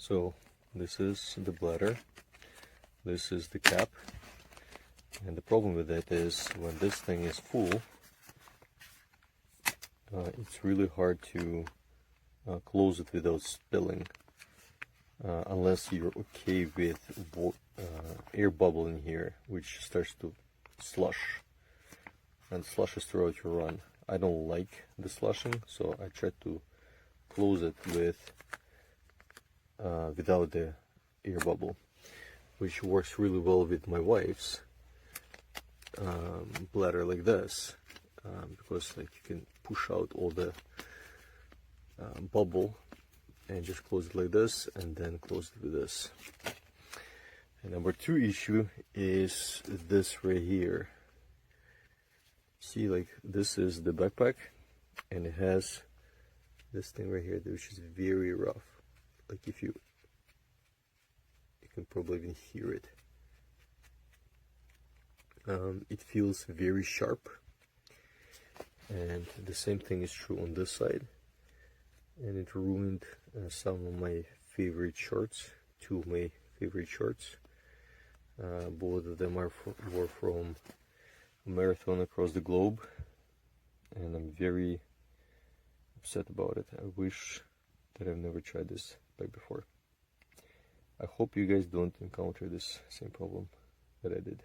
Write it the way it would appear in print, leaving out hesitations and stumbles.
So this is the bladder, this is the cap, and the problem with that is when this thing is full, it's really hard to close it without spilling, unless you're okay with air bubble in here, which starts to slush and slushes throughout your run. I don't like the slushing, so I try to close it with without the air bubble, which works really well with my wife's bladder like this, because like you can push out all the bubble and just close it like this, and then close it with this. And number two issue is this right here. See, like this is the backpack, and it has this thing right here, which is very rough. Like if you can probably even hear it. It feels very sharp, and the same thing is true on this side. And it ruined some of my favorite shorts, two of my favorite shorts. Both of them were from a marathon across the globe, and I'm very upset about it. I wish that I've never tried this bike before. I hope you guys don't encounter this same problem that I did.